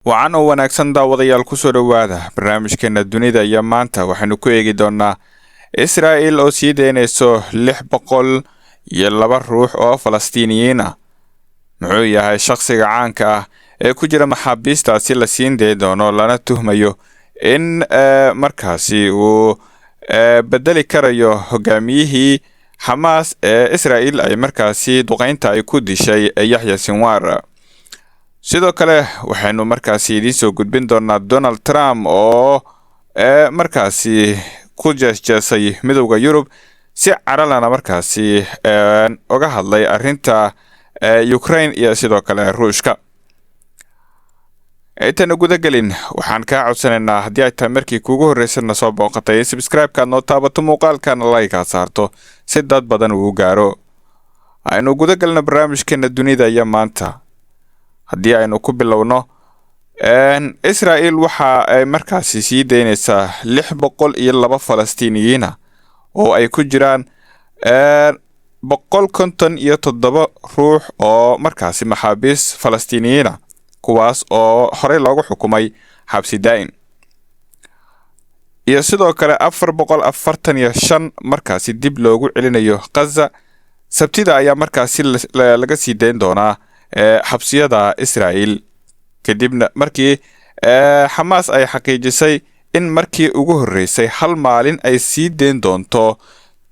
Waxaan oo wanaagsan daawadayaal ku soo dhawaada barnaamijkeena dunida iyo maanta waxaanu ku eegi doonaa Israa'iil oo sii deynayso 602 ruux oo Falastiiniyiin ah. Muxuu yahay shakhsiga caanka ah ee ku jira maxaabiistaasi la siin doono lana tuhmayo in markaasi uu bedeli karayo hogaamiyihii Hamas ee Israa'iil ay markaasi duqeynta ay ku dishay Yahya Sinwar. sidoo kale waxaanu markaasi idin soo gudbin doonaa Donald Trump oo markaasi ku jeesjeesay midowga Yurub si caralana markaasi uga hadlay arrinta Ukraine iyo sidoo kale Ruushka. intaan guda galin waxaan ka codsanaynaa haddii ay tahay markii kuugu horeysana soo booqatay subscribe-ka noo taabato muuqaalkana like saarto si dad badan uu gaaro. aynu guda galno barnaamijkeena dunida iyo maanta. haddii aynu ku bilowno Israa'iil waxa ay markaasi sii deynaysaa 602 Falastiiniyiin ah oo ay ku jiraan 157 ruux oo markaasi maxaabiis Falastiiniyiin ah kuwaas oo horey loogu xukumay xabsi daa'im iyo sidoo kale 445 markaasi dib loogu celinayo Gaza. sabtida ayaa markaasi laga sii deyn doonaa xabsiyada Israa'iil kadibna markii Hamas ay xaqiijisay in markii ugu horeysay hal maalin ay sii deyn doonto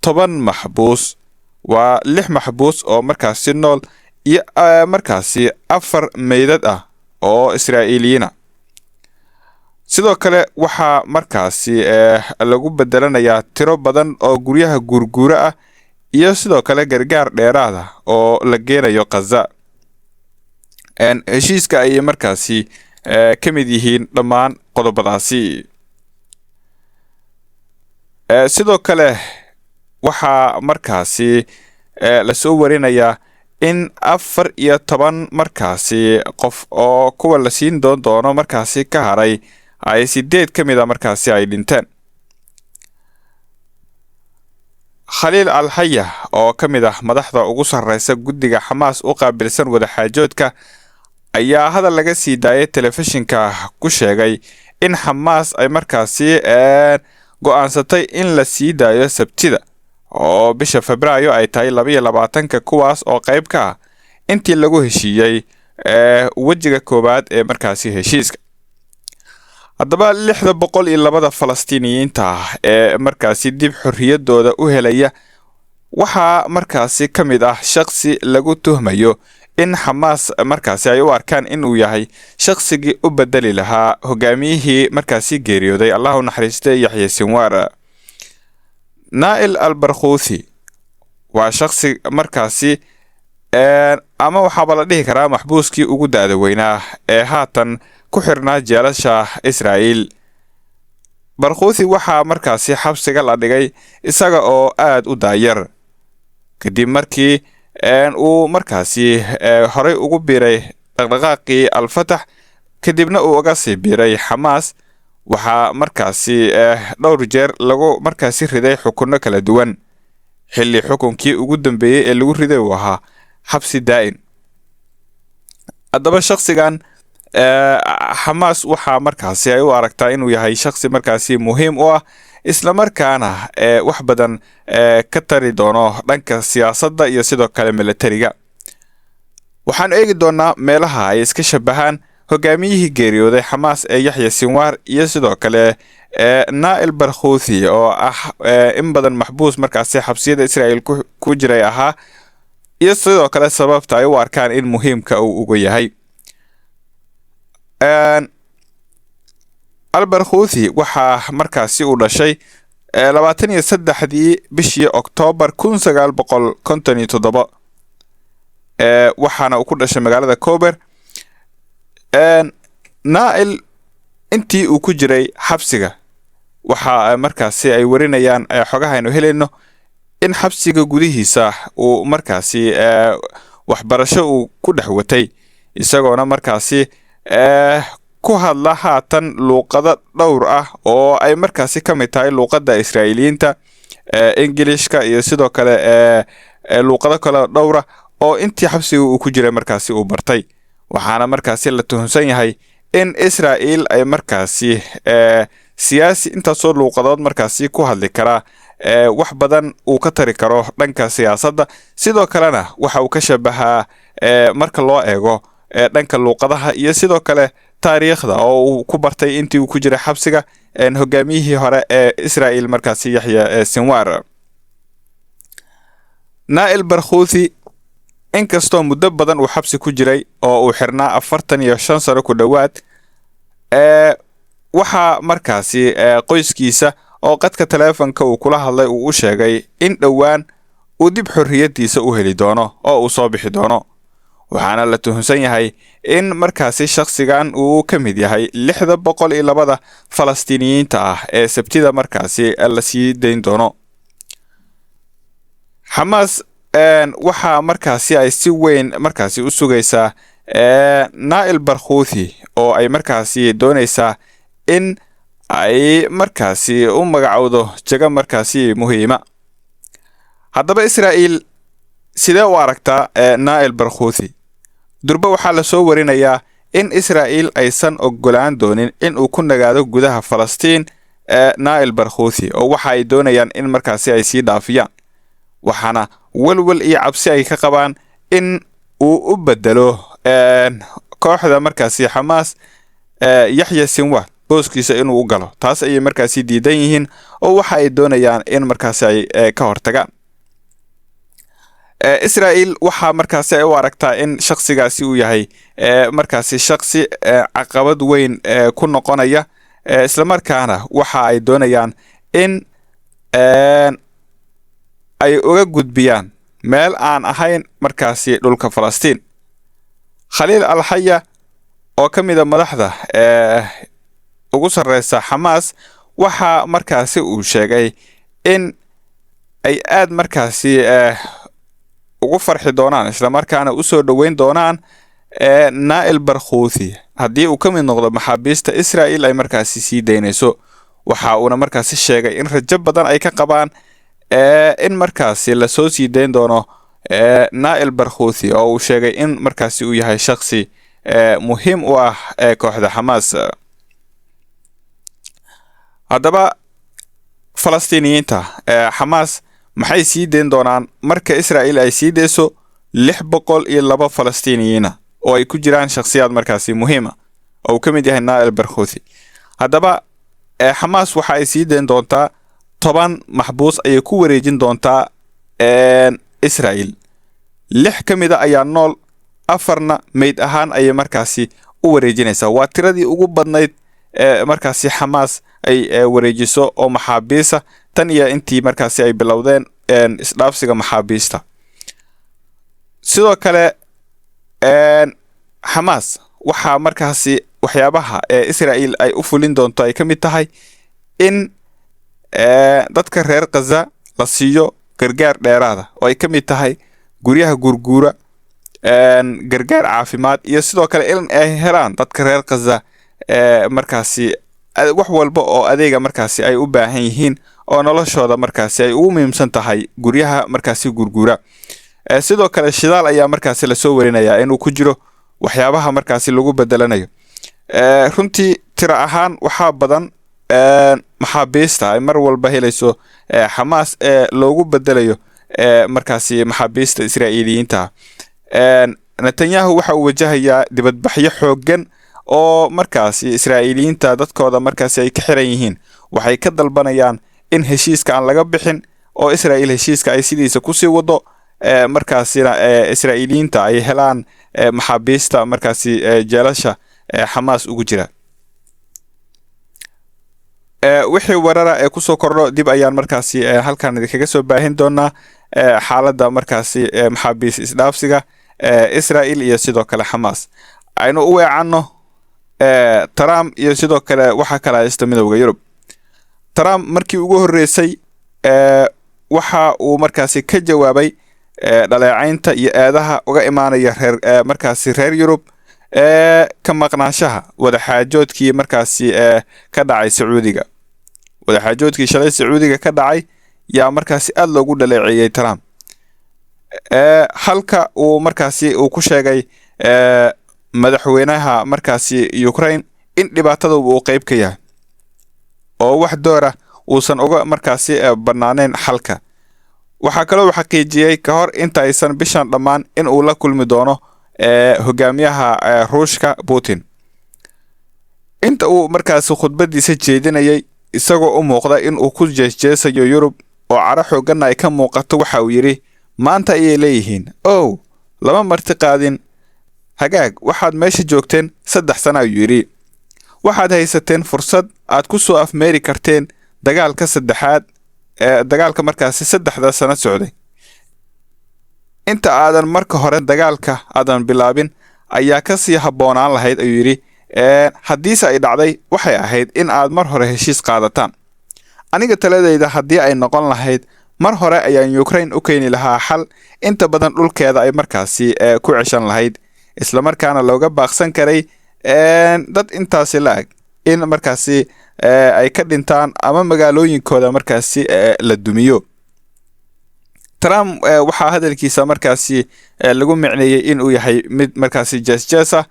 10 maxbuus waa 6 maxbuus oo markaasi nool iyo markaasi 4 meydad ah oo Israa'iiliyiin ah. sidoo kale waxa markaasi lagu bedelanayaa tiro badan oo guryaha gurguura ah iyo sidoo kale gargaar dheeraad ah oo la geenayo Gaza. heshiiska ay markaasi ka mid yihiin dhammaan qodobadaasi. sidoo kale waxa markaasi la soo warinayaa in 14 markaasi qof oo kuwa la siin doono markaasi ka haray ay 8 kamid ah markaasi ay dhinteen. Khalil al-Hayya oo kamid ah madaxda ugu sarreysa guddiga Hamas u qaabilsan wada xaajoodka ayaa hadal laga sii daayay telefishinka ku sheegay in Hamas ay markaasi go'aansatay in la sii daayo sabtida oo bisha Febraayo ay tahay 22 kuwaas oo qayb ka ah intii lagu heshiiyay wajiga koobaad ee markaasi heshiiska. haddaba 602 Falastiiniyiinta ee markaasi dib xorriyadooda u helaya waxaa markaasi ka mid ah shakhsi lagu tuhmayo in Hamas markaasi ay u arkaan in uu yahay shakhsigii u bedeli lahaa hogaamiyihii markaasi geeriyooday Allahu naxariistay Yahya Sinwar. Nail al-Barghouthi waa shakhsi markaasi ama waxaa la dhihi karaa maxbuuskii ugu daada weynaa ee haatan ku xirnaa jeelasha Israa'iil. Barghouthi waxa markaasi xabsiga la dhigay isaga oo aad u daayar kadib markii uu markaasi horey ugu biiray dhaqdhaqaaqii al-Fatah kadibna uu uga sii biiray Hamas. waxa markaasi dhowr jeer lagu markaasi riday xukunno kala duwan xilli xukunkii ugu dambeeyay ee lagu riday uu ahaa xabsi daa'im. haddaba shakhsigan Hamas waxa markaasi ay u aragtaa inuu yahay shakhsi markaasi muhiim u ah isla markaana wax badan ka tari doono dhanka siyaasadda iyo sidoo kale militariga. waxaan eegi doonaa meelaha ay iska shabahaan hogaamiyihii geeriyooday Hamas ee Yahya Sinwar iyo sidoo kale Nail Barghouthi oo ah in badan maxbuus markaasi xabsiyada Israa'iil ku jiray ahaa iyo sidoo kale sababta ay u arkaan in muhiimka uu ugu yahay. al-Barghouthi waxa markaasi uu dhashay 23 bishii Oktoobar 1957 waxaana uu ku dhashay magaalada Kober. Nail intii uu ku jiray xabsiga waxa markaasi ay warinayaan xogaha aynu helayno in xabsiga gudihiisa uu markaasi waxbarasho uu ku dhex watay isagoona markaasi ku hadla haatan luuqado dhowr ah oo ay markaasi ka mid tahay luuqadda Israa'iiliyiinta Ingiriiska iyo sidoo kale luuqado kale dhowr ah oo intii xabsiga uu ku jiray markaasi uu bartay. waxaana markaasi la tuhunsan yahay in Israa'iil ay markaasi siyaasi inta soo luuqadood markaasi ku hadli kara wax badan uu ka tari karo dhanka siyaasadda sidoo kalena waxa uu ka shabahaa marka loo eego dhanka luuqadaha iyo sidoo kale taariikhda oo uu ku bartay intii uu ku jiray xabsiga hogaamiyihii hore ee Israa'iil markaasi Yahya Sinwar. Naa'il Barghouti inkastoo muddo badan uu xabsi ku jiray oo uu xirnaa 45 sano ku dhawaad waxa markaasi qoyskiisa oo qadka taleefanka uu kula hadlay uu u sheegay in dhawaan uu dib xorriyadiisa u heli doono oo uu soo bixi doono. waxaana la tuhunsan yahay in markaasi shakhsigan uu ka mid yahay 602 Falastiiniyiinta ah ee Sabtida markaasi la sii deyn doono. Hamas waxa markaasi ay si weyn markaasi u sugaysaa Naa'il Barghouti oo ay markaasi doonaysaa in ay markaasi u magacowdo jaga markaasi muhiima. haddaba Israa'iil sidee u aragtaa Naa'il Barghouti? durba waxaa la soo warinayaa in Israa'iil aysan ogolaan doonin in uu ku nagaado gudaha Falastiin Naa'il Barghouti oo waxa ay doonayaan in markaasi ay sii dhaafiyaan. waxaana walwal iyo cabsi ay ka qabaan in uu u bedelo kooxda markaasi Hamas Yahya Sinwar booskiisa inuu u galo. taas ay markaasi diidan yihiin oo waxa ay doonayaan in markaasi ay ka hortagaan. Israa'iil waxa markaasi ay u aragtaa in shakhsigaasi uu yahay markaasi shakhsi caqabad weyn ku noqonaya isla markaana waxa ay doonayaan in ay uga gudbiyaan meel aan ahayn markaasi dhulka Falastiin. Khalil al-Hayya oo ka mid ah madaxda ugu sarreysa Hamas waxa markaasi uu sheegay in ay aad markaasi ugu farxi doonaan isla markaana u soo dhaweyn doonaan Naa'il Barghouti haddii uu ka mid noqdo maxaabiista Israa'iil ay markaasi sii deynayso. waxa uuna markaasi sheegay in rajo badan ay ka qabaan in markaasi la soo sii deyn doono Naa'il Barghouti oo uu sheegay in markaasi uu yahay shakhsi muhiim u ah kooxda Hamas. haddaba Falastiiniyiinta Hamas maxay sii deyn doonaan marka Israa'iil ay sii deyso 602 Falastiiniyiin oo ay ku jiraan shakhsiyaad markaasi muhiima oo uu ka mid yahay Naa'il Barghouti. haddaba Hamas waxa ay sii deyn doontaa 10 maxbuus ay ku wareejin doontaa Israa'iil. 6 ka mid ah ayaa nool, 4na meyd ahaan ay markaasi u wareejinaysaa. waa tiradii ugu badnayd markaasi Hamas ay wareejiso oo maxaabiisa tan iyo intii markaasi ay bilowdeen isdhaafsiga maxaabiista. sidoo kale Hamas waxa markaasi waxyaabaha Israa'iil ay u fulin doonto ay ka mid tahay in dadka reer Gaza la siiyo gargaar dheeraad ah oo ay ka mid tahay guryaha gurguura gargaar caafimaad iyo sidoo kale in ay helaan dadka reer Gaza markaasi wax walba oo adeega markaasi ay u baahan yihiin oo noloshooda markaasi ay ugu muhiimsan tahay guryaha markaasi gurguura. sidoo kale shidaal ayaa markaasi la soo warinayaa inuu ku jiro waxyaabaha markaasi lagu bedelanayo. runtii tira ahaan waxa badan maxaabiista ay mar walba helayso Hamas loogu bedelayo markaasi maxaabiista Israa'iiliyiinta. Netanyahu waxa uu wajahayaa dibadbaxyo xooggan oo markaasi Israa'iiliyiinta dadkooda markaasi ay ka xiran yihiin. waxay ka dalbanayaan in heshiiska aan laga bixin oo Israa'iil heshiiska ay sidiisa ku sii wado markaasina Israa'iiliyiinta ay helaan maxaabiista markaasi jeelasha Hamas ugu jira. wixii warara ku soo kordho dib ayaan markaasi halkan idinkaga soo baahin doonaa xaaladda markaasi maxaabiis isdhaafsiga Israa'iil iyo sidoo kale Hamas. aynu u weecanno Trump iyo sidoo kale waxa kala haysta midowga Yurub. Trump markii ugu horeysay waxa uu markaasi ka jawaabay dhaleecaynta iyo aadaha uga imaanaya markaasi reer Yurub ka maqnaanshaha wadaxaajoodkii markaasi ka dhacay Sacuudiga. wadaxaajoodkii shalay Sacuudiga ka dhacay yaa markaasi aad loogu dhaleeceeyay Trump. halka uu markaasi uu ku sheegay madaxweynaha markaasi Ukraine in dhibaatada uu qayb ka yahay oo wax doora uusan uga markaasi banaaneen xalka. waxa kale oo xaqiijiyay ka hor inta aysan bishan dhamaan in uu la kulmi doono hogaamiyaha Ruushka Putin. inta uu markaasi khudbadiisa jeedinayay isagoo u muuqda in uu ku jeesjeesayo Yurub oo cara xoogan ay ka muuqato, waxa uu yiri maanta ayay leeyihiin lama marti qaadin hagaag, waxaad meesha joogteen 3 sano ayuu yiri. waxaad haysateen fursad aad ku soo afmeeri karteen dagaalka saddexaad dagaalka markaasi 3 sano socday. inta aadan marka hore dagaalka aadan bilaabin ayaa ka sii haboonaan lahayd ayuu yiri. haddiise ay dhacday waxay ahayd in aad mar hore heshiis qaadataan. aniga taladayda haddii ay noqon lahayd mar hore ayaan Ukraine u keeni lahaa xal inta badan dhulkeeda ay markaasi ku ceshan lahayd, isla markaana looga baaqsan karay dad intaasi laag in markaasi ay ka dhintaan ama magaalooyinkooda markaasi la dumiyo. Trump waxa hadalkiisa markaasi lagu micneeyay in uu yahay mid markaasi jeesjeesa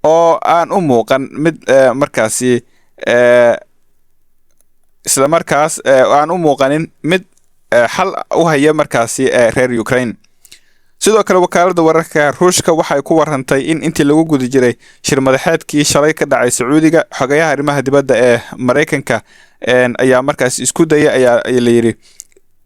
oo aan u muuqan mid markaasi isla markaas aan u muuqanin mid xal u haya markaasi reer Ukraine. sidoo kale wakaaladda wararka Ruushka waxay ku warantay in intii lagu guda jiray shir madaxeedkii shalay ka dhacay Sacuudiga, xogayaha arrimaha dibadda ee Mareykanka ayaa markaasi isku dayay ayaa la yiri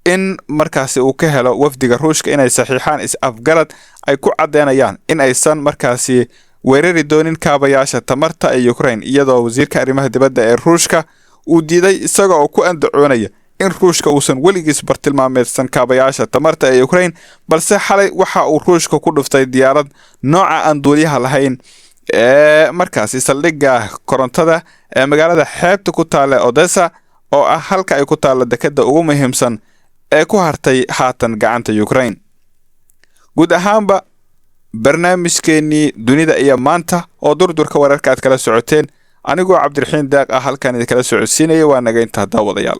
in markaasi uu ka helo wafdiga Ruushka inay saxiixaan is-afgarad ay ku cadeynayaan in aysan markaasi weerari doonin kaabayaasha tamarta ee Ukraine, iyadoo wasiirka arrimaha dibadda ee Ruushka uu diiday isaga oo ku andacoonaya in Ruushka uusan weligiis bartilmaameedsan kaabayaasha tamarta ee Ukraine, balse xalay waxa uu Ruushka ku dhuftay diyaarad nooca aan duuliyaha lahayn markaasi saldhigga korontada ee magaalada xeebta ku taala Odessa oo ah halka ay ku taala dekada ugu muhiimsan ee ku hartay haatan gacanta Ukraine. guud ahaanba barnaamijkeennii dunida iyo maanta oo durdurka wararka aad kala socoteen, anigoo Cabdiraxiin Daaq ah halkan idin kala socodsiinaya. waa naga inta daawadayaal.